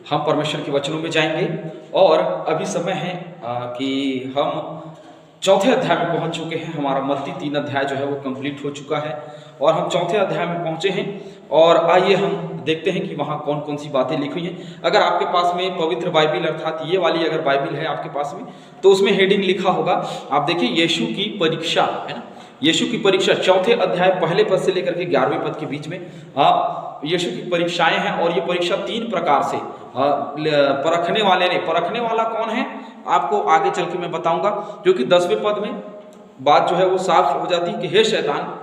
हम परमेश्वर के वचनों में जाएंगे और अभी समय है कि हम चौथे अध्याय में पहुंच चुके हैं। हमारा मत्ती 3 अध्याय जो है वो कंप्लीट हो चुका है और हम चौथे अध्याय में पहुंचे हैं। और आइए हम देखते हैं कि वहाँ कौन कौन सी बातें लिखी हुई हैं। अगर आपके पास में पवित्र बाइबिल अर्थात ये वाली अगर बाइबिल है आपके पास में, तो उसमें हेडिंग लिखा होगा, आप देखिए, यीशु की परीक्षा, है ना, यीशु की परीक्षा। चौथे अध्याय पहले पद से लेकर के 11वें पद के बीच में यीशु की परीक्षाएं हैं। और ये परीक्षा 3 प्रकार से परखने वाले ने, परखने वाला कौन है आपको आगे चल के मैं बताऊंगा, क्योंकि 10वें पद में बात जो है वो साफ हो जाती है कि हे शैतान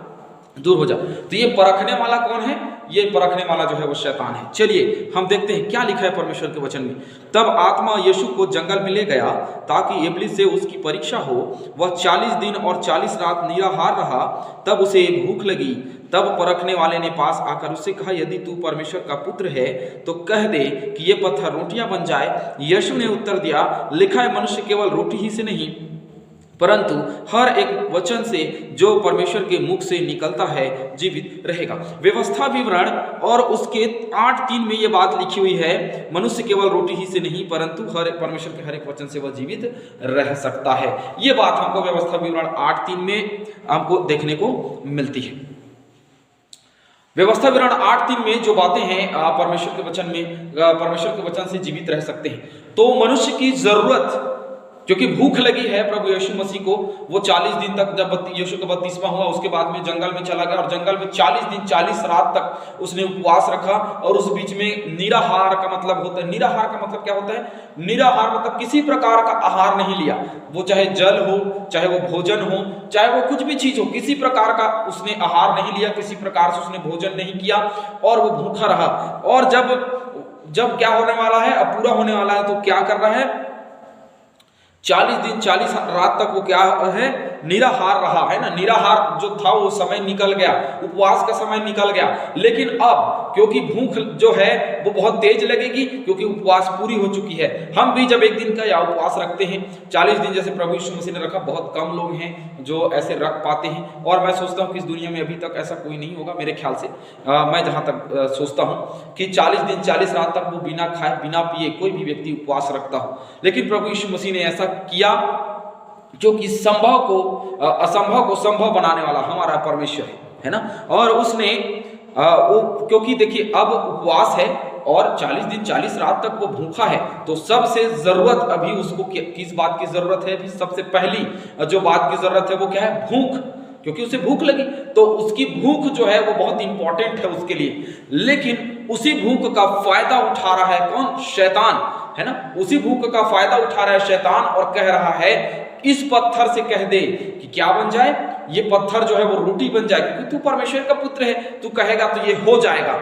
दूर हो जा। तो ये परखने वाला कौन है? ये परखने वाला जो है वो शैतान है। चलिए हम देखते हैं क्या लिखा है परमेश्वर के वचन में। तब आत्मा यीशु को जंगल में ले गया ताकि इब्लीस से उसकी परीक्षा हो। वह 40 दिन और 40 रात निराहार रहा। तब उसे भूख लगी। तब परखने वाले ने पास आकर उससे कहा, यदि तू परमेश्वर का पुत्र है तो कह दे कि ये पत्थर रोटियां बन जाए। यीशु ने उत्तर दिया, लिखा है, मनुष्य केवल रोटी ही से नहीं परंतु हर एक वचन से जो परमेश्वर के मुख से निकलता है जीवित रहेगा। व्यवस्था विवरण और उसके 8:3 में ये बात लिखी हुई है, मनुष्य केवल रोटी ही से नहीं परंतु परमेश्वर के हर एक वचन से वह जीवित रह सकता है। ये बात हमको व्यवस्था विवरण 8:3 में हमको देखने को मिलती है। व्यवस्था विवरण 8:3 में जो बातें हैं परमेश्वर के वचन में, परमेश्वर के वचन से जीवित रह सकते हैं। तो मनुष्य की जरूरत, क्योंकि भूख लगी है प्रभु यीशु मसीह को, वो 40 दिन तक, जब यीशु का 32वां हुआ उसके बाद में जंगल में चला गया और जंगल में 40 दिन 40 रात तक उसने उपवास रखा। और उस बीच में निराहार का मतलब होता है, निराहार का मतलब क्या होता है? निराहार मतलब किसी प्रकार का आहार नहीं लिया। वो चाहे जल हो, चाहे वो भोजन हो, चाहे वो कुछ भी चीज हो, किसी प्रकार का उसने आहार नहीं लिया, किसी प्रकार से उसने भोजन नहीं किया और वो भूखा रहा। और जब क्या होने वाला है, अब पूरा होने वाला है, तो क्या कर रहा है? 40 दिन 40 रात तक वो क्या है? निराहार रहा, है ना। निराहार जो था वो समय निकल गया, उपवास का समय निकल गया। लेकिन अब क्योंकि भूख जो है वो बहुत तेज लगेगी, क्योंकि उपवास पूरी हो चुकी है। हम भी जब एक दिन का या उपवास रखते हैं 40 दिन, जैसे प्रभु यीशु मसीह ने रखा, बहुत कम लोग हैं जो ऐसे रख पाते हैं। और मैं सोचता हूँ कि इस दुनिया में अभी तक ऐसा कोई नहीं होगा मेरे ख्याल से। मैं जहाँ तक सोचता हूँ कि 40 दिन 40 रात तक वो बिना खाए बिना पिए कोई भी व्यक्ति उपवास रखता हो। लेकिन प्रभु यीशु मसीह ने ऐसा किया, क्योंकि असंभव को संभव बनाने वाला हमारा परमेश्वर है ना। और उसने क्योंकि देखिए अब उपवास है और 40 दिन 40 रात तक वो भूखा है, तो सबसे जरूरत अभी उसको किस बात की जरूरत है? अभी सबसे पहली जो बात की जरूरत है वो क्या है? भूख। क्योंकि उसे भूख लगी, तो उसकी भूख जो है वो बहुत इंपॉर्टेंट है उसके लिए। लेकिन उसी भूख का फायदा उठा रहा है कौन? शैतान, है ना। उसी भूख का फायदा उठा रहा है शैतान और कह रहा है, इस पत्थर से कह दे कि क्या बन जाए? ये पत्थर जो है वो रोटी बन जाए, क्योंकि तू परमेश्वर का पुत्र है, तू कहेगा तो ये हो जाएगा।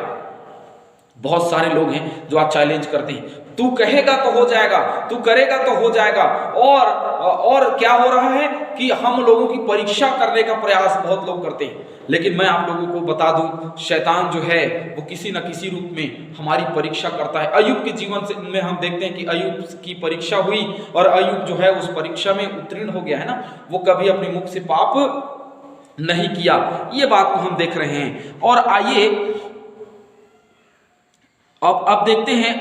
बहुत सारे लोग हैं जो आज चैलेंज करते हैं, तू कहेगा तो हो जाएगा, तू करेगा तो हो जाएगा। और क्या हो रहा है कि हम लोगों की परीक्षा करने का प्रयास बहुत लोग करते हैं। लेकिन मैं आप लोगों को बता दूं, शैतान जो है वो किसी न किसी रूप में हमारी परीक्षा करता है। अय्यूब के जीवन से में हम देखते हैं कि अय्यूब की परीक्षा हुई और अय्यूब जो है उस परीक्षा में उत्तीर्ण हो गया, है ना। वो कभी अपने मुख से पाप नहीं किया, ये बात को हम देख रहे हैं। और आइए अब देखते हैं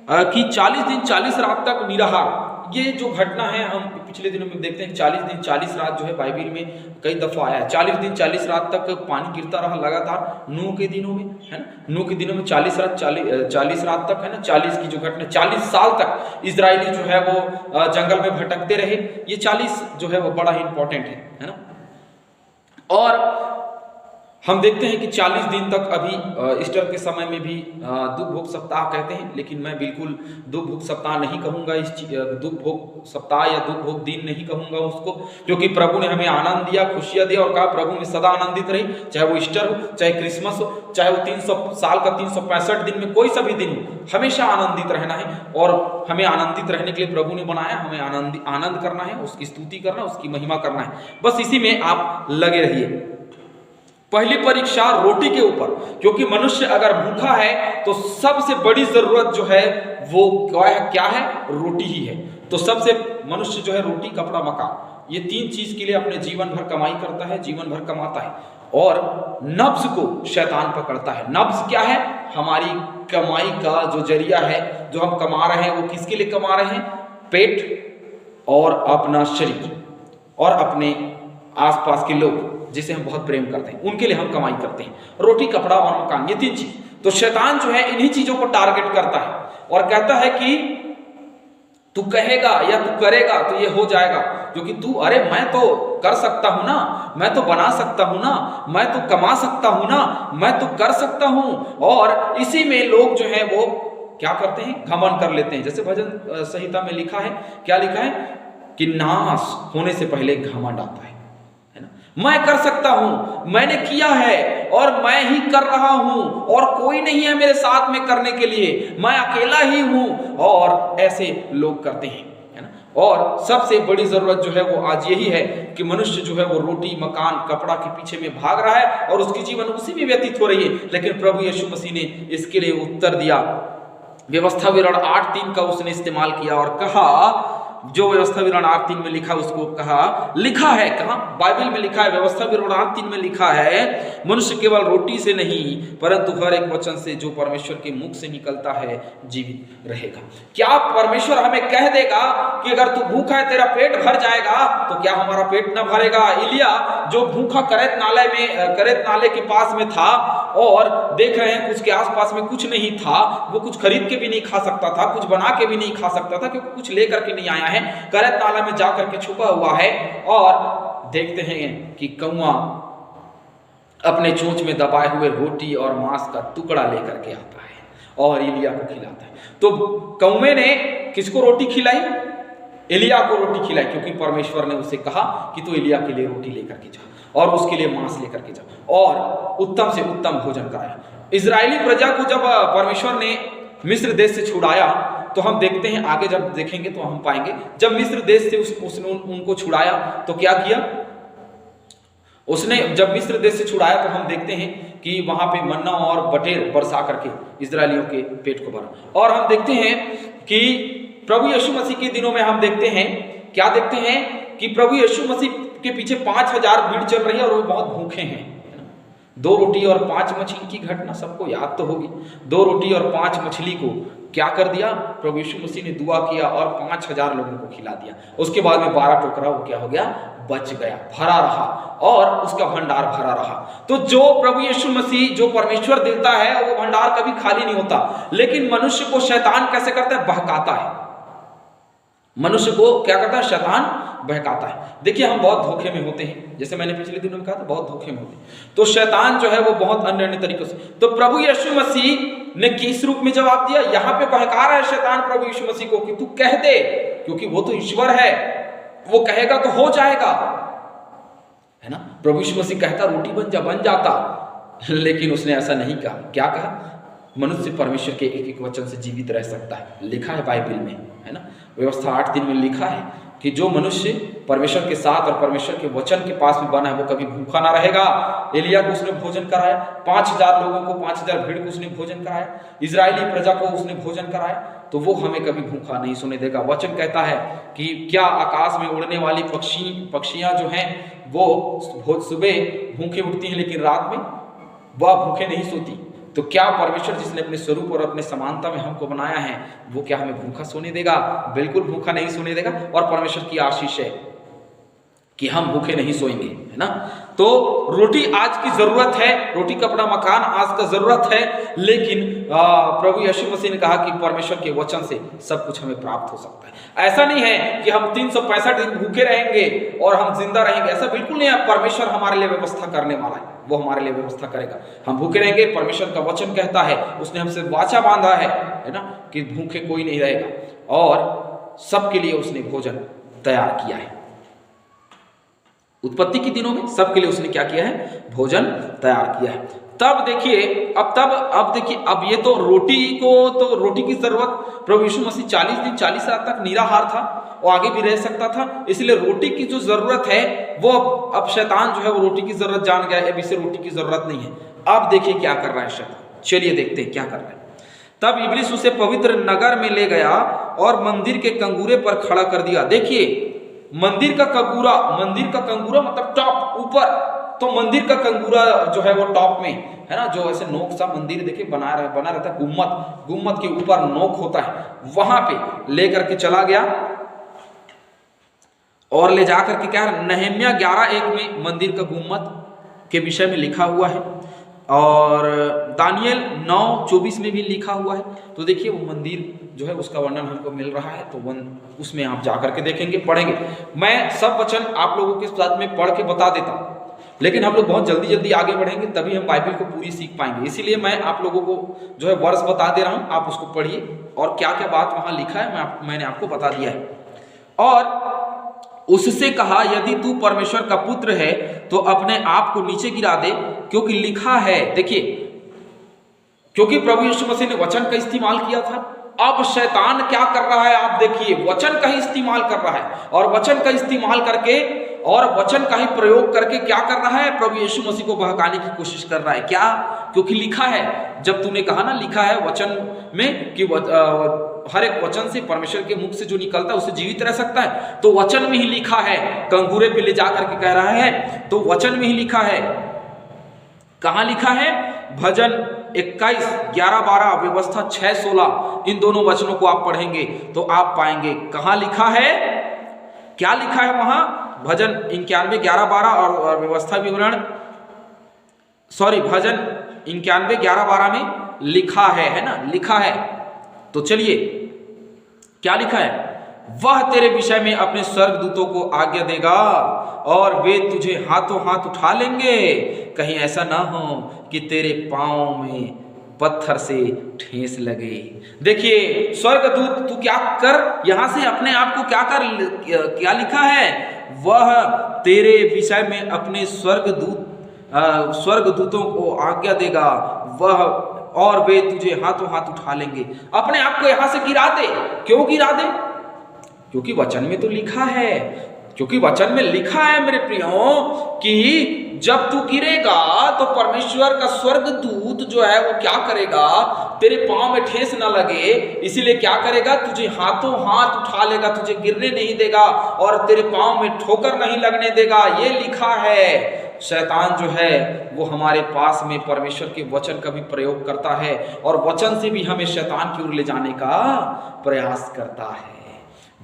कि 40 दिन 40 रात तक निराहार, ये जो घटना है हम पिछले दिनों में देखते हैं। 40 दिन 40 रात जो है बाइबिल में कई दफा आया है। 40 दिन 40 रात तक पानी गिरता रहा लगातार नूह के दिनों में, है ना। नूह के दिनों में 40 रात तक, है ना। 40 की जो घटना, 40 साल तक इजरायली जो है वो जंगल में भटकते रहे। ये 40 जो है वो बड़ा ही इंपॉर्टेंट है ना। और हम देखते हैं कि 40 दिन तक अभी ईस्टर के समय में भी दुख भोग सप्ताह कहते हैं, लेकिन मैं बिल्कुल दुख भोग सप्ताह नहीं कहूँगा। इस दुख भोग सप्ताह या दुख भोग दिन नहीं कहूँगा उसको, क्योंकि प्रभु ने हमें आनंद दिया, खुशियाँ दिया और कहा प्रभु में सदा आनंदित रही। चाहे वो ईस्टर हो, चाहे क्रिसमस हो, चाहे वो 300 साल का 365 दिन में कोई सा भी दिन हो, हमेशा आनंदित रहना है। और हमें आनंदित रहने के लिए प्रभु ने बनाया, हमें आनंद करना है, उसकी स्तुति करना, उसकी महिमा करना है। बस इसी में आप लगे रहिए। पहली परीक्षा रोटी के ऊपर, क्योंकि मनुष्य अगर भूखा है तो सबसे बड़ी जरूरत जो है वो क्या है? रोटी ही है। तो सबसे मनुष्य जो है रोटी, कपड़ा, मकान, ये 3 चीज के लिए अपने जीवन भर कमाई करता है, जीवन भर कमाता है। और नब्ज को शैतान पकड़ता है। नब्ज क्या है? हमारी कमाई का जो जरिया है, जो हम कमा रहे हैं वो किसके लिए कमा रहे हैं? पेट और अपना शरीर और अपने आसपास के लोग जिसे हम बहुत प्रेम करते हैं उनके लिए हम कमाई करते हैं। रोटी, कपड़ा और मकान, ये 3 चीज। तो शैतान जो है इन्हीं चीजों को टारगेट करता है और कहता है कि तू कहेगा या तू करेगा तो ये हो जाएगा, क्योंकि तू, अरे मैं तो कर सकता हूं ना, मैं तो बना सकता हूं ना, मैं तो कमा सकता हूं ना, मैं तो कर सकता हूं। और इसी में लोग जो है वो क्या करते हैं? घमंड कर लेते हैं। जैसे भजन संहिता में लिखा है, क्या लिखा है कि नाश होने से पहले घमंड आता है ना। मैं कर सकता हूं, मैंने किया है और मैं ही कर रहा हूं और कोई नहीं है मेरे साथ में करने के लिए, मैं अकेला ही हूं। और ऐसे लोग करते हैं, है ना। और सबसे बड़ी जरूरत जो है वो आज यही है कि मनुष्य जो है वो रोटी, मकान, कपड़ा के पीछे में भाग रहा है और उसकी जीवन उसी में व्यतीत हो रही है। लेकिन प्रभु यीशु मसीह ने इसके लिए उत्तर दिया। व्यवस्था विवरण 8:3 का उसने इस्तेमाल किया और कहा, जो व्यवस्था विवरण 8:3 में लिखा उसको कहा, लिखा है, कहा बाइबल में लिखा है, व्यवस्था विवरण 8:3 में लिखा है, मनुष्य केवल रोटी से नहीं परंतु हर एक वचन से जो परमेश्वर के मुख से निकलता है जीवित रहेगा। क्या परमेश्वर हमें कह देगा कि अगर तू भूखा है तेरा पेट भर जाएगा? तो क्या हमारा पेट न भरेगा? इलिया जो भूखा करेत नाले के पास में था और देख रहे हैं उसके आसपास में कुछ नहीं था, वो कुछ खरीद के भी नहीं खा सकता था, कुछ बना के भी नहीं खा सकता था, क्योंकि कुछ लेकर के नहीं आया है, करेत नाला में जाकर के छुपा हुआ है। और देखते हैं कि कौवा अपने चोंच में दबाए हुए रोटी और मांस का टुकड़ा लेकर के आता है और एलिया को खिलाता है। तो कौवे ने किसको रोटी खिलाई? एलिया को रोटी खिलाई, क्योंकि परमेश्वर ने उसे कहा कि तू एलिया के लिए रोटी लेकर के जा और उसके लिए मांस लेकर के जा और उत्तम से उत्तम भोजन कराया। इजरायली प्रजा को जब परमेश्वर ने मिस्र देश से छुड़ाया, तो हम देखते हैं, आगे जब देखेंगे तो हम पाएंगे, जब मिस्र देश से उसने उनको छुड़ाया तो क्या किया उसने? जब मिस्र देश से छुड़ाया तो हम देखते हैं कि वहां पे मन्ना और बटेर बरसा करके इजरायलियों के पेट को भरा। और हम देखते हैं कि प्रभु यीशु मसीह के दिनों में हम देखते हैं, क्या देखते हैं कि प्रभु यीशु मसीह के पीछे 5000 भीड़ चल रही है और वो बहुत भूखे हैं। 2 रोटी और 5 मछली की घटना सबको याद तो होगी। 2 रोटी और 5 मछली को क्या कर दिया? प्रभु यीशु मसीह ने दुआ किया और 5000 लोगों को खिला दिया। उसके बाद में 12 टोकरा वो क्या हो गया? बच गया, भरा रहा और उसका भंडार भरा रहा। तो जो प्रभु यीशु मसीह, जो परमेश्वर देता है, वो भंडार कभी खाली नहीं होता। लेकिन मनुष्य को शैतान कैसे करता है? बहकाता है। मनुष्य को क्या करता है? शैतान बहकाता है। देखिए हम बहुत धोखे में होते हैं, जैसे मैंने पिछले दिनों में कहा था, बहुत धोखे में होते हैं। तो शैतान जो है वो बहुत अन्य तरीकों से, तो प्रभु यीशु मसीह ने किस रूप में जवाब दिया? यहाँ पे बहका रहा है शैतान प्रभु यीशु मसीह को कि तू कह दे, क्योंकि वो तो ईश्वर है, वो कहेगा तो हो जाएगा, है ना। प्रभु यीशु मसीह कहता रोटी बन जाता, लेकिन उसने ऐसा नहीं कहा। क्या कहा? मनुष्य परमेश्वर के एक एक वचन से जीवित रह सकता है, लिखा है बाइबल में, है ना। व्यवस्था 8:3 में लिखा है कि जो मनुष्य परमेश्वर के साथ और परमेश्वर के वचन के पास में बना है वो कभी भूखा ना रहेगा। एलिया को उसने भोजन कराया, 5000 लोगों को, 5000 भीड़ को उसने भोजन कराया, इजरायली प्रजा को उसने भोजन कराया, तो वो हमें कभी भूखा नहीं सोने देगा। वचन कहता है कि क्या आकाश में उड़ने वाली पक्षियां जो हैं वो सुबह भूखे उठती हैं लेकिन रात में वह भूखे नहीं सोती। तो क्या परमेश्वर जिसने अपने स्वरूप और अपने समानता में हमको बनाया है वो क्या हमें भूखा सोने देगा? बिल्कुल भूखा नहीं सोने देगा। और परमेश्वर की आशीष है कि हम भूखे नहीं सोएंगे, है ना। तो रोटी आज की जरूरत है, रोटी, कपड़ा, मकान आज का जरूरत है, लेकिन प्रभु यीशु मसीह ने कहा कि परमेश्वर के वचन से सब कुछ हमें प्राप्त हो सकता है। ऐसा नहीं है कि हम 365 दिन भूखे रहेंगे और हम जिंदा रहेंगे, ऐसा बिल्कुल नहीं है। परमेश्वर हमारे लिए व्यवस्था करने वाला है, वो हमारे लिए व्यवस्था करेगा। हम भूखे रहेंगे, परमेश्वर का वचन कहता है, उसने हमसे वाचा बांधा है ना, कि भूखे कोई नहीं रहेगा और सबके लिए उसने भोजन तैयार किया है। उत्पत्ति के दिनों में सबके लिए उसने क्या किया है? भोजन तैयार किया है। तब देखिए, अब देखिए, अब ये तो रोटी की जरूरत, प्रभु यीशु मसीह 40 दिन 40 रात तक निराहार था और आगे भी रह सकता था, इसलिए रोटी की जो जरूरत है वो अब शैतान जो है वो रोटी की जरूरत जान गया है, अब इसे रोटी की जरूरत नहीं है। अब देखिए क्या कर रहा है शैतान, चलिए देखते हैं क्या कर रहा है। तब इब्लीस उसे पवित्र नगर में ले गया और मंदिर के कंगूरे पर खड़ा कर दिया। देखिए मंदिर का कंगूरा मतलब टॉप, ऊपर, तो मंदिर का कंगूरा जो है वो टॉप में है ना, जो ऐसे नोक सा मंदिर देखिए बना रहता है, गुम्मत के ऊपर नोक होता है, वहां पे लेकर के चला गया और ले जाकर के क्या, नहम्या 11:1 में मंदिर का गुम्मत के विषय में लिखा हुआ है और दानियल 9:24 में भी लिखा हुआ है। तो देखिए वो मंदिर जो है उसका वर्णन हमको मिल रहा है, तो उसमें आप जाकर के देखेंगे, पढ़ेंगे। मैं सब वचन आप लोगों के साथ में पढ़ के बता देता हूँ, लेकिन हम लोग बहुत जल्दी आगे बढ़ेंगे तभी हम बाइबल को पूरी सीख पाएंगे। इसीलिए मैं आप लोगों को जो है वर्ष बता दे रहा हूँ, आप उसको पढ़िए और क्या क्या बात वहां लिखा है मैंने आपको बता दिया है। और उससे कहा, यदि तू परमेश्वर का पुत्र है तो अपने आप को नीचे गिरा दे, क्योंकि लिखा है। देखिए, क्योंकि प्रभु यीशु मसीह ने वचन का इस्तेमाल किया था। अब शैतान क्या कर रहा है, आप देखिए, वचन का ही इस्तेमाल कर रहा है और वचन का इस्तेमाल करके और वचन का ही प्रयोग करके क्या कर रहा है, प्रभु यीशु मसीह को बहकाने की कोशिश कर रहा है। क्या? क्योंकि लिखा है। जब तूने कहा ना लिखा है वचन में कि हर एक वचन से, परमेश्वर के मुख से जो निकलता है उसे जीवित रह सकता है, तो वचन में ही लिखा है। कंगूरे पे ले जाकर के कह रहा है तो वचन में ही लिखा है। कहां लिखा है? भजन 21, 11, 12, व्यवस्था 6, 16, इन दोनों वचनों को आप पढ़ेंगे तो आप पाएंगे कहां लिखा है, क्या लिखा है वहां। भजन 91, 11, 12 और व्यवस्था विवरण, भजन 91, 11, 12 में लिखा है ना, लिखा है। तो चलिए क्या लिखा है, वह तेरे विषय में अपने स्वर्गदूतों को आज्ञा देगा और वे तुझे हाथों हाथ उठा लेंगे, कहीं ऐसा ना हो कि तेरे पांव में पत्थर से ठेस लगे। देखिए, स्वर्गदूत तू क्या कर, यहां से अपने आप को क्या कर, क्या लिखा है, वह तेरे विषय में अपने स्वर्गदूतों को आज्ञा देगा, वह और वे तुझे हाथों हाथ उठा लेंगे। अपने आप को यहां से गिरा दे। क्यों गिरा दे? क्योंकि वचन में तो लिखा है, क्योंकि वचन में लिखा है मेरे प्रियो कि जब तू गिरेगा तो परमेश्वर का स्वर्गदूत जो है वो क्या करेगा, तेरे पांव में ठेस ना लगे, इसीलिए क्या करेगा, तुझे हाथों हाथ उठा लेगा, तुझे गिरने नहीं देगा और तेरे पांव में ठोकर नहीं लगने देगा। ये लिखा है। शैतान जो है वो हमारे पास में परमेश्वर के वचन का भी प्रयोग करता है और वचन से भी हमें शैतान की ओर ले जाने का प्रयास करता है।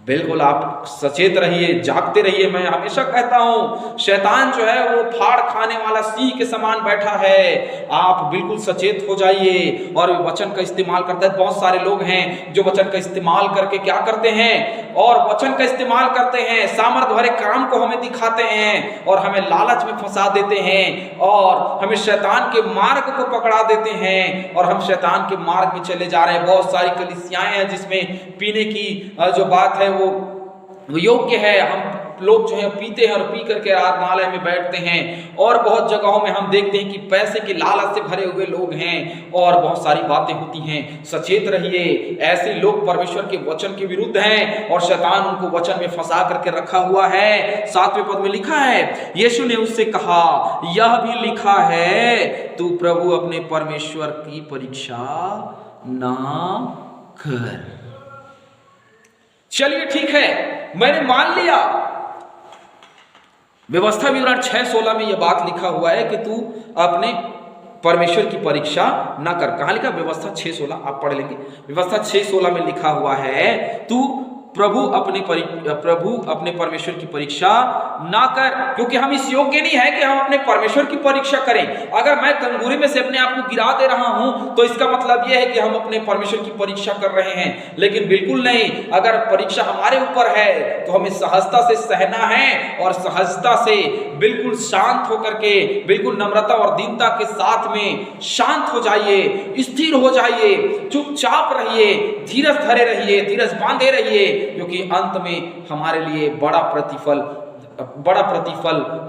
बिल्कुल आप सचेत रहिए, जागते रहिए। मैं हमेशा कहता हूं शैतान जो है वो फाड़ खाने वाला सिंह के समान बैठा है। आप बिल्कुल सचेत हो जाइए और वचन का इस्तेमाल करता है। बहुत सारे लोग हैं जो वचन का इस्तेमाल करके क्या करते हैं, और वचन का इस्तेमाल करते हैं, सामर्थ भरे काम को हमें दिखाते हैं और हमें लालच में फंसा देते हैं और हमें शैतान के मार्ग को पकड़ा देते हैं और हम शैतान के मार्ग में चले जा रहे हैं। बहुत सारी कलीसियाएं हैं जिसमें पीने की जो बात है वो योग्य है, हम लोग जो है पीते हैं और पी करके आराधनालय में बैठते हैं और बहुत जगहों में हम देखते हैं कि पैसे के लालच से भरे हुए लोग हैं और बहुत सारी बातें होती हैं। सचेत रहिए, ऐसे लोग परमेश्वर के वचन के विरुद्ध हैं और शैतान उनको वचन में फंसा करके रखा हुआ है। 7वें पद में लिखा है, यीशु ने उससे कहा, यह भी लिखा है, तू प्रभु अपने परमेश्वर की परीक्षा ना कर। चलिए ठीक है, मैंने मान लिया। व्यवस्था विवरण 6:16 में यह बात लिखा हुआ है कि तू अपने परमेश्वर की परीक्षा ना कर। कहां लिखा? व्यवस्था 6:16, आप पढ़ लेंगे। व्यवस्था 6:16 में लिखा हुआ है, तू प्रभु अपने परमेश्वर की परीक्षा ना कर, क्योंकि हम इस योग्य नहीं है कि हम अपने परमेश्वर की परीक्षा करें। अगर मैं कंगूरे में से अपने आप को गिरा दे रहा हूं तो इसका मतलब यह है कि हम अपने परमेश्वर की परीक्षा कर रहे हैं, लेकिन बिल्कुल नहीं। अगर परीक्षा हमारे ऊपर है तो हमें सहजता से सहना है और सहजता से बिल्कुल शांत होकर के, बिल्कुल नम्रता और दीनता के साथ में शांत हो जाइए, स्थिर हो जाइए, चुपचाप रहिए, धीरज धरे रहिए, धीरज बांधे रहिए, क्योंकि अंत में हमारे लिए बड़ा प्रतिफल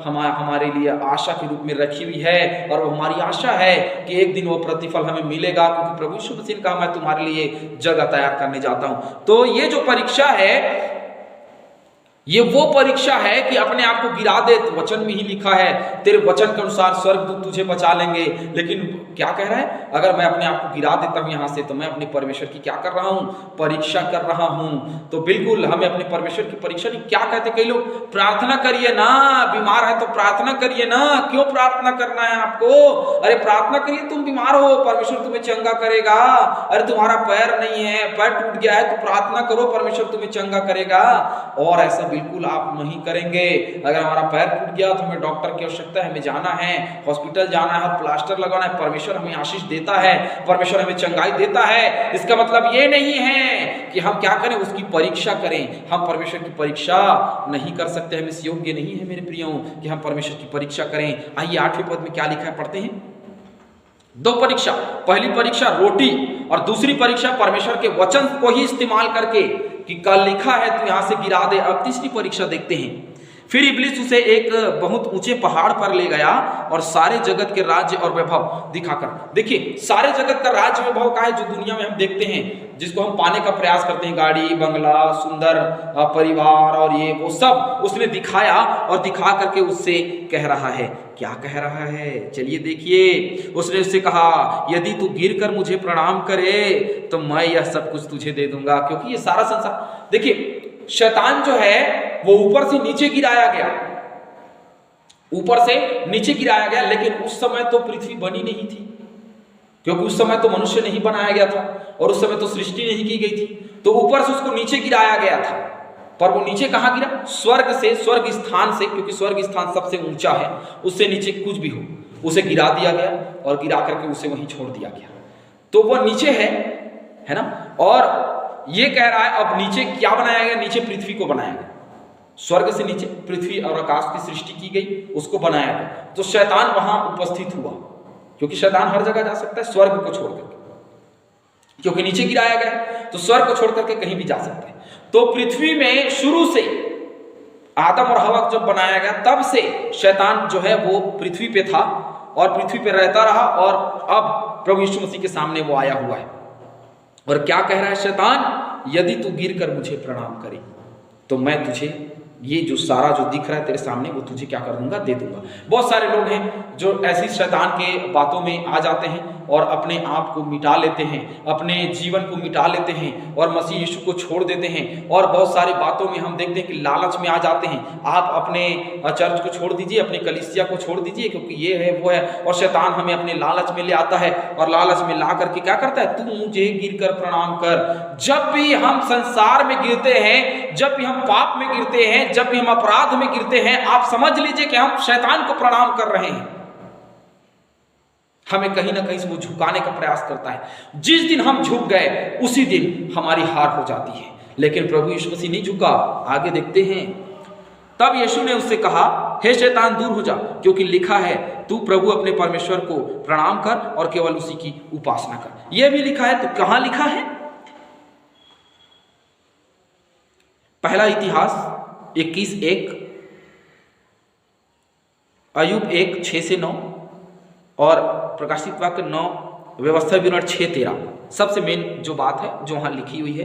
हमारे लिए आशा के रूप में रखी हुई है और वो हमारी आशा है कि एक दिन वो प्रतिफल हमें मिलेगा, क्योंकि प्रभु यीशु मसीह ने कहा, मैं तुम्हारे लिए जगह तैयार करने जाता हूं। तो ये जो परीक्षा है ये वो परीक्षा है कि अपने आप को गिरा दे। तो वचन में ही लिखा है तेरे वचन के अनुसार स्वर्गदूत तुझे बचा लेंगे। लेकिन क्या कह रहा है, अगर मैं अपने आप को गिरा देता हूं यहां से तो मैं अपने परमेश्वर की क्या कर रहा हूं, परीक्षा कर रहा हूं। तो बिल्कुल हमें अपने परमेश्वर की परीक्षा नहीं। क्या कहते कई लोग, प्रार्थना करिए ना, बीमार है तो प्रार्थना करिए ना। क्यों प्रार्थना करना है आपको? अरे प्रार्थना करिए, तुम बीमार हो परमेश्वर तुम्हें चंगा करेगा। अरे तुम्हारा पैर नहीं है, पैर टूट गया है तो प्रार्थना करो, परमेश्वर तुम्हें चंगा करेगा। और ऐसा बिल्कुल आप नहीं करेंगे। अगर हमारा पैर टूट गया तो हमें डॉक्टर की आवश्यकता है, हमें जाना है, हॉस्पिटल जाना है, प्लास्टर लगाना है। परमेश्वर हमें आशीष देता है, परमेश्वर हमें चंगाई देता है। इसका मतलब ये नहीं है कि हम क्या करें, उसकी परीक्षा करें। हम परमेश्वर की परीक्षा नहीं कर सकते, हम इस योग्य नहीं है मेरे प्रियो कि हम परमेश्वर की परीक्षा करें। आइए 8वें पद में क्या लिखा है पढ़ते हैं। 2 परीक्षा, पहली परीक्षा रोटी और दूसरी परीक्षा परमेश्वर के वचन को ही इस्तेमाल करके कि कल लिखा है तो यहां से गिरा दे। अब तीसरी परीक्षा देखते हैं। फिर इब्लीस उसे एक बहुत ऊंचे पहाड़ पर ले गया और सारे जगत के राज्य और वैभव दिखाकर। देखिए सारे जगत का राज्य वैभव का है जो दुनिया में हम देखते हैं, जिसको हम पाने का प्रयास करते हैं, गाड़ी बंगला सुंदर परिवार और ये वो सब उसने दिखाया और दिखा करके उससे कह रहा है। क्या कह रहा है चलिए देखिए। उसने उससे कहा यदि तू गिर कर मुझे प्रणाम करे तो मैं यह सब कुछ तुझे दे दूंगा। क्योंकि ये सारा संसार, देखिए शैतान जो है वो ऊपर से नीचे गिराया गया, ऊपर से नीचे गिराया गया। लेकिन उस समय तो पृथ्वी बनी नहीं थी, क्योंकि उस समय तो मनुष्य नहीं बनाया गया था और उस समय तो सृष्टि नहीं की गई थी। तो ऊपर से उसको नीचे गिराया गया था। पर वो नीचे कहां गिरा? स्वर्ग से, स्वर्ग स्थान से, क्योंकि स्वर्ग स्थान सबसे ऊंचा है, उससे नीचे कुछ भी हो उसे गिरा दिया गया और गिरा करके उसे वहीं छोड़ दिया गया। तो वो नीचे है ना। और ये कह रहा है अब नीचे क्या बनाया गया? नीचे पृथ्वी को बनाया गया। स्वर्ग से नीचे पृथ्वी और आकाश की सृष्टि की गई, उसको बनाया गया। तो शैतान वहां उपस्थित हुआ, क्योंकि शैतान हर जगह जा सकता है स्वर्ग को छोड़ करके, क्योंकि नीचे गिराया गया तो स्वर्ग को छोड़ करके कहीं भी जा सकता है। तो पृथ्वी में शुरू से आदम और हवा जब बनाया गया तब से शैतान जो है वो पृथ्वी पे था और पृथ्वी पे रहता रहा। और अब प्रभु यीशु मसीह के सामने वो आया हुआ है। और क्या कह रहा है शैतान? यदि तू गिर कर मुझे प्रणाम करे तो मैं तुझे ये जो सारा जो दिख रहा है तेरे सामने वो तुझे क्या कर दूंगा? दे दूंगा। बहुत सारे लोग हैं जो ऐसी शैतान के बातों में आ जाते हैं और अपने आप को मिटा लेते हैं, अपने जीवन को मिटा लेते हैं और मसीह यीशु को छोड़ देते हैं। और बहुत सारी बातों में हम देखते हैं कि लालच में आ जाते हैं। आप अपने चर्च को छोड़ दीजिए, अपने कलीसिया को छोड़ दीजिए, क्योंकि ये है वो है। और शैतान हमें अपने लालच में ले आता है और लालच में ला करके क्या करता है? तू मुझे गिर कर प्रणाम कर। जब भी हम संसार में गिरते हैं, जब भी हम पाप में गिरते हैं, जब भी हम अपराध में गिरते हैं, आप समझ लीजिए कि हम शैतान को प्रणाम कर रहे हैं। हमें कहीं ना कहीं से वो झुकाने का प्रयास करता है। जिस दिन हम झुक गए उसी दिन हमारी हार हो जाती है। लेकिन प्रभु यीशु मसीह नहीं झुका। आगे देखते हैं। तब यीशु ने उससे कहा, हे शैतान दूर हो जा, क्योंकि लिखा है तू प्रभु अपने परमेश्वर को प्रणाम कर और केवल उसी की उपासना कर। यह भी लिखा है। तो कहां लिखा है? पहला इतिहास 21:1, अय्यूब 1:6-9 और प्रकाशित वाक्य 9, व्यवस्था विवरण 6:13। सबसे मेन जो बात है जो वहां लिखी हुई है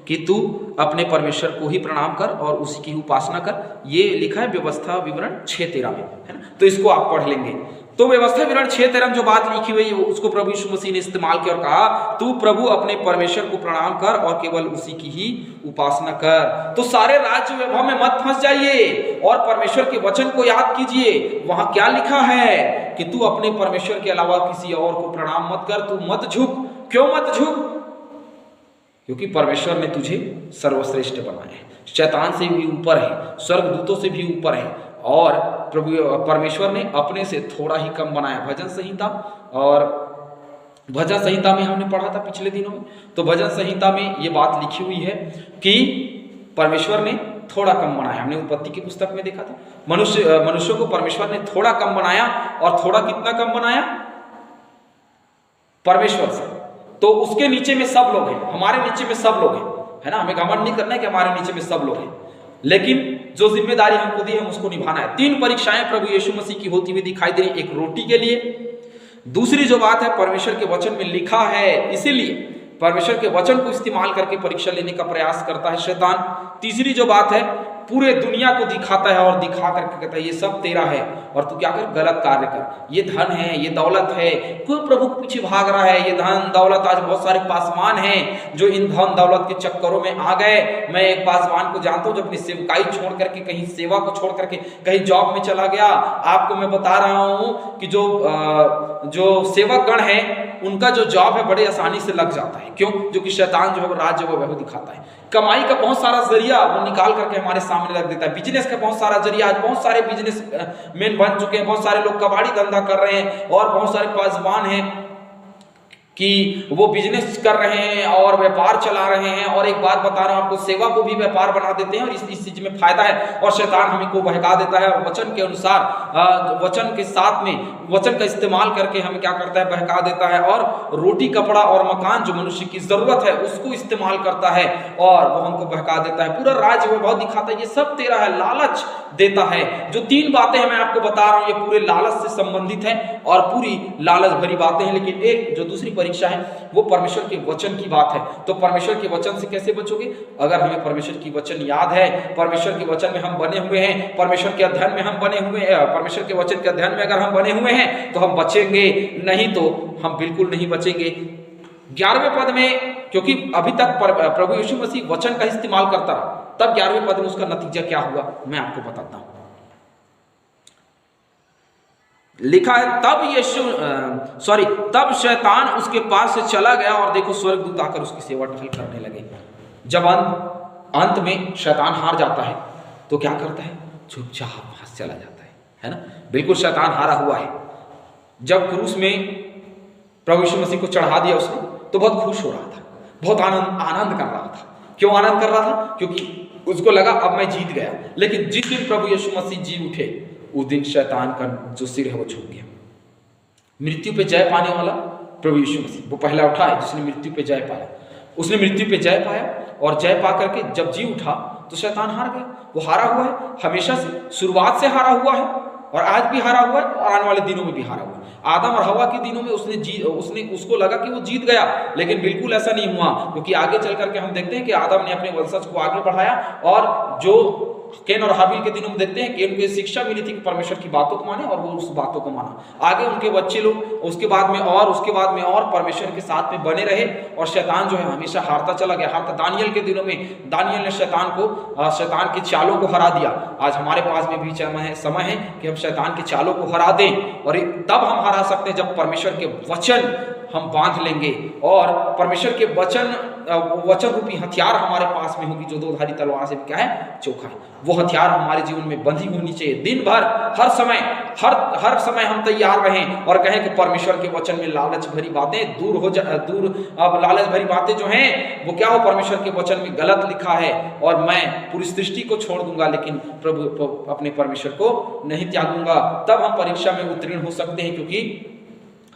कि तू अपने परमेश्वर को ही प्रणाम कर और उसी की उपासना कर, ये लिखा है व्यवस्था विवरण 6:13 में, है ना। तो इसको आप पढ़ लेंगे। तो व्यवस्था विवरण 6:13 में जो बात लिखी हुई है उसको प्रभु यीशु मसीह ने इस्तेमाल किया और कहा तू प्रभु अपने परमेश्वर को प्रणाम कर और केवल उसी की ही उपासना कर। तो सारे राज्य वैभव में मत फंस जाइए और परमेश्वर के वचन को याद कीजिए। वहां क्या लिखा है कि तू अपने परमेश्वर के अलावा किसी और को प्रणाम मत कर, तू मत झुक। क्यों मत झुक? क्योंकि परमेश्वर ने तुझे सर्वश्रेष्ठ बनाया है, शैतान से भी ऊपर है, स्वर्गदूतों से भी ऊपर है। और प्रभु परमेश्वर ने अपने से थोड़ा ही कम बनाया। भजन संहिता, और भजन संहिता में हमने पढ़ा था पिछले दिनों में, तो भजन संहिता में ये बात लिखी हुई है कि परमेश्वर ने थोड़ा कम बनाया। हमने उत्पत्ति की पुस्तक में देखा था, मनुष्य को परमेश्वर ने थोड़ा कम बनाया। और थोड़ा कितना कम बनाया? परमेश्वर से। तो उसके नीचे में सब लोग हैं, हमारे नीचे में सब लोग हैं, है ना। हमें घमंड नहीं करना है कि हमारे नीचे में सब लोग हैं, लेकिन जो जिम्मेदारी हमको दी है उसको निभाना है। 3 परीक्षाएं प्रभु यीशु मसीह की होती हुई दिखाई दे रही। एक रोटी के लिए, दूसरी जो बात है परमेश्वर के वचन में लिखा है, इसीलिए परमेश्वर के वचन को इस्तेमाल करके परीक्षा लेने का प्रयास करता है शैतान। तीसरी जो बात है पूरे दुनिया को दिखाता है और दिखा करके कहता है ये सब तेरा है और तू क्या कर, गलत कार्य कर। ये धन है, ये दौलत है, कोई प्रभु के पीछे भाग रहा है। ये धन दौलत, आज बहुत सारे पासवान हैं जो इन धन दौलत के चक्करों में आ गए। मैं एक पासवान को जानता हूं जो अपनी सेवकाई छोड़ करके, कहीं सेवा को छोड़ करके कहीं जॉब में चला गया। आपको मैं बता रहा हूं कि जो सेवक गण है उनका जो जॉब है बड़े आसानी से लग जाता है। क्यों? जो कि शैतान जो है वो राज्य वो दिखाता है। कमाई का बहुत सारा जरिया वो निकाल करके हमारे सामने रख देता है। बिजनेस का बहुत सारा जरिया, आज बहुत सारे बिजनेस मैन बन चुके हैं, बहुत सारे लोग कबाड़ी धंधा कर रहे हैं और बहुत सारे पासवान हैं कि वो बिजनेस कर रहे हैं और व्यापार चला रहे हैं। और एक बात बता रहा हूं आपको, सेवा को भी व्यापार बना देते हैं और इस चीज में फायदा है और शैतान हमें को बहका देता है और वचन के अनुसार वचन के साथ में वचन का इस्तेमाल करके हमें क्या करता है, बहका देता है और रोटी कपड़ा और मकान जो मनुष्य की जरूरत है उसको इस्तेमाल करता है और वो हमको बहका देता है। पूरा राज्य वो बहुत दिखाता है ये सब तेरा है, लालच देता है। जो 3 बातें हैं मैं आपको बता रहा हूं ये पूरे लालच से संबंधित है और पूरी लालच भरी बातें हैं। लेकिन एक जो दूसरी परीक्षा है वो परमेश्वर के वचन की बात है। तो परमेश्वर के वचन से कैसे बचोगे? अगर हमें परमेश्वर की वचन याद है, परमेश्वर के वचन में हम बने हुए हैं, परमेश्वर के अध्ययन में हम बने हुए हैं, परमेश्वर के वचन के अध्ययन में अगर हम बने हुए हैं तो हम बचेंगे, नहीं तो हम बिल्कुल नहीं बचेंगे। 11वें पद में, क्योंकि अभी तक प्रभु यीशु मसीह वचन का इस्तेमाल करता रहा, तब 11वें पद में उसका नतीजा क्या हुआ मैं आपको बताता हूं। लिखा है तब शैतान उसके पास से चला गया और देखो स्वर्गदूत आकर उसकी सेवा टहल करने लगे। जब अंत में शैतान हार जाता है तो क्या करता है? चुपचाप पास चला जाता है ना? बिल्कुल शैतान हारा हुआ है। जब क्रूस में प्रभु यीशु मसीह को चढ़ा दिया उसने तो बहुत खुश हो रहा था, बहुत आनंद कर रहा था। क्यों आनंद कर रहा था? क्योंकि उसको लगा अब मैं जीत गया। लेकिन जिस दिन प्रभु यीशु मसीह जी उठे उस दिन शैतान का जो सिर है वो झुक गया। मृत्यु पे जय पाने वाला प्रभु यीशु मसीह वो पहला उठा है जिसने मृत्यु पे जय पाया। उसने मृत्यु पे जय पाया और जय पा करके जब जी उठा तो शैतान हार गया। वो हारा हुआ है, हमेशा से, शुरुआत से हारा हुआ है और आज भी हारा हुआ है और आने वाले दिनों में भी हारा हुआ है। आदम और हवा के दिनों में उसको लगा कि वो जीत गया, लेकिन बिल्कुल ऐसा नहीं हुआ। क्योंकि आगे चल करके हम देखते हैं कि आदम ने अपने वंशज को आगे बढ़ाया और जो कैन और हाबिल के दिनों में देखते हैं कि उनको शिक्षा मिली थी कि परमेश्वर की बातों को माने और वो उस बातों को माना। आगे उनके बच्चे लोग उसके बाद में और परमेश्वर के साथ में बने रहे और शैतान जो है हमेशा हारता चला गया। हारता दानियल के दिनों में दानियल ने शैतान की चालों को हरा दिया। आज हमारे पास में भी समय है कि हम शैतान की चालों को हरा दें और तब हम हरा सकते हैं जब परमेश्वर के वचन हम बांध लेंगे और परमेश्वर के वचन रूपी हथियार हमारे पास में होगी जो 2 धारी तलवार से क्या है, चोखा है। वो हथियार हमारे जीवन में बंधी होनी चाहिए। दिन भर हर समय हम तैयार रहें और कहें कि परमेश्वर के वचन में लालच भरी बातें अब लालच भरी बातें जो हैं वो क्या हो, परमेश्वर के वचन में गलत लिखा है और मैं पूरी सृष्टि को छोड़ दूंगा लेकिन प्रभु अपने परमेश्वर को नहीं त्यागूंगा। तब हम परीक्षा में उत्तीर्ण हो सकते हैं। क्योंकि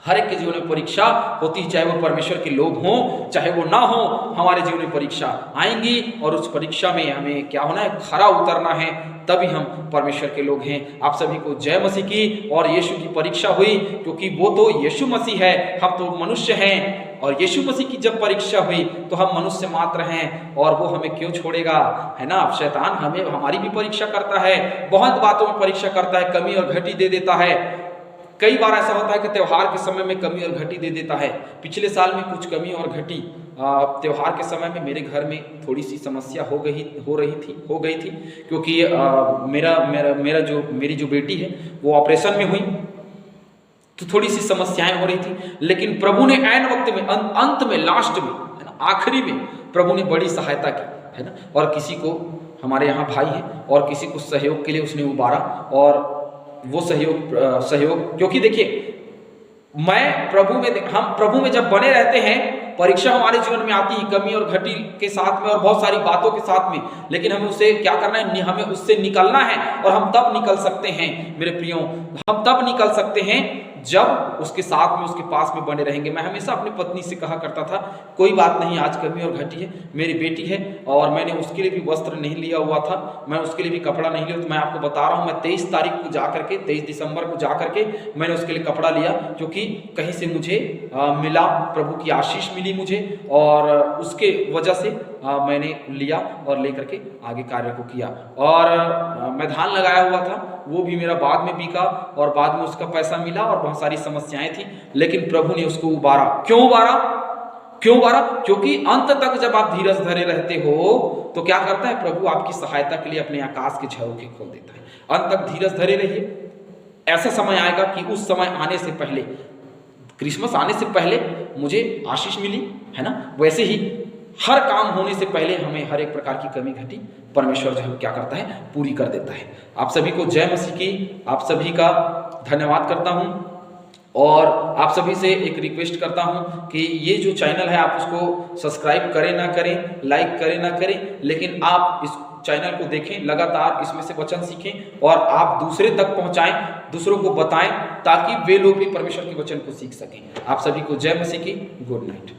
हर एक के जीवन में परीक्षा होती है, चाहे वो परमेश्वर के लोग हों चाहे वो ना हो, हमारे जीवन में परीक्षा आएंगी और उस परीक्षा में हमें क्या होना है, खरा उतरना है, तभी हम परमेश्वर के लोग हैं। आप सभी को जय मसीह की। और यीशु की परीक्षा हुई क्योंकि वो तो यीशु मसीह है, हम तो मनुष्य हैं और यीशु मसीह की जब परीक्षा हुई तो हम मनुष्य मात्र हैं और वो हमें क्यों छोड़ेगा, है ना। अब शैतान हमारी भी परीक्षा करता है, बहुत बातों में परीक्षा करता है, कमी और घटी दे देता है। कई बार ऐसा होता है कि त्योहार के समय में कमी और घटी दे देता है। पिछले साल में कुछ कमी और घटी त्योहार के समय में मेरे घर में थोड़ी सी समस्या हो गई थी क्योंकि मेरी जो बेटी है वो ऑपरेशन में हुई तो थोड़ी सी समस्याएं हो रही थी। लेकिन प्रभु ने ऐन वक्त में, अंत में, लास्ट में, है ना, आखिरी में प्रभु ने बड़ी सहायता की, है ना। और किसी को हमारे यहाँ भाई है और किसी को सहयोग के लिए उसने उबारा और वो सहयोग क्योंकि देखिए हम प्रभु में जब बने रहते हैं, परीक्षा हमारे जीवन में आती है कमी और घटी के साथ में और बहुत सारी बातों के साथ में, लेकिन हमें उसे क्या करना है, हमें उससे निकलना है। और हम तब निकल सकते हैं मेरे प्रियो, हम तब निकल सकते हैं जब उसके साथ में, उसके पास में बने रहेंगे। मैं हमेशा अपनी पत्नी से कहा करता था, कोई बात नहीं, आज कमी और घटी है, मेरी बेटी है और मैंने उसके लिए भी वस्त्र नहीं लिया हुआ था, मैं उसके लिए भी कपड़ा नहीं लिया। तो मैं आपको बता रहा हूँ, मैं 23 तारीख को जा करके, 23 दिसंबर को जा करके मैंने उसके लिए कपड़ा लिया, क्योंकि कहीं से मुझे मिला, प्रभु की आशीष मिली मुझे और उसके वजह से मैंने लिया और लेकर के आगे कार्य को किया। और मैं धान लगाया हुआ था, वो भी मेरा बाद में बिका और बाद में उसका पैसा मिला और बहुत सारी समस्याएं थी, लेकिन प्रभु ने उसको उबारा। क्यों उबारा? क्यों उबारा? क्योंकि अंत तक जब आप धीरज धरे रहते हो तो क्या करता है प्रभु? आपकी सहायता के लिए अपने आकाश के झरोखे खोल देता है। अंत तक धीरज धरे रहिए। ऐसा समय आएगा कि उस समय आने से पहले, क्रिसमस आने से पहले मुझे आशीष मिली है ना, वैसे ही हर काम होने से पहले हमें हर एक प्रकार की कमी घटी परमेश्वर जो है क्या करता है? पूरी कर देता है। आप सभी को जय मसीह की, आप सभी का धन्यवाद करता हूं और आप सभी से एक रिक्वेस्ट करता हूं कि ये जो चैनल है आप उसको सब्सक्राइब करें ना करें, लाइक करें ना करें, लेकिन आप इस चैनल को देखें, लगातार इसमें से वचन सीखें और आप दूसरे तक पहुंचाएं, दूसरों को बताएं, ताकि वे लोग भी परमेश्वर के वचन को सीख सकें। आप सभी को जय मसीह की, गुड नाइट।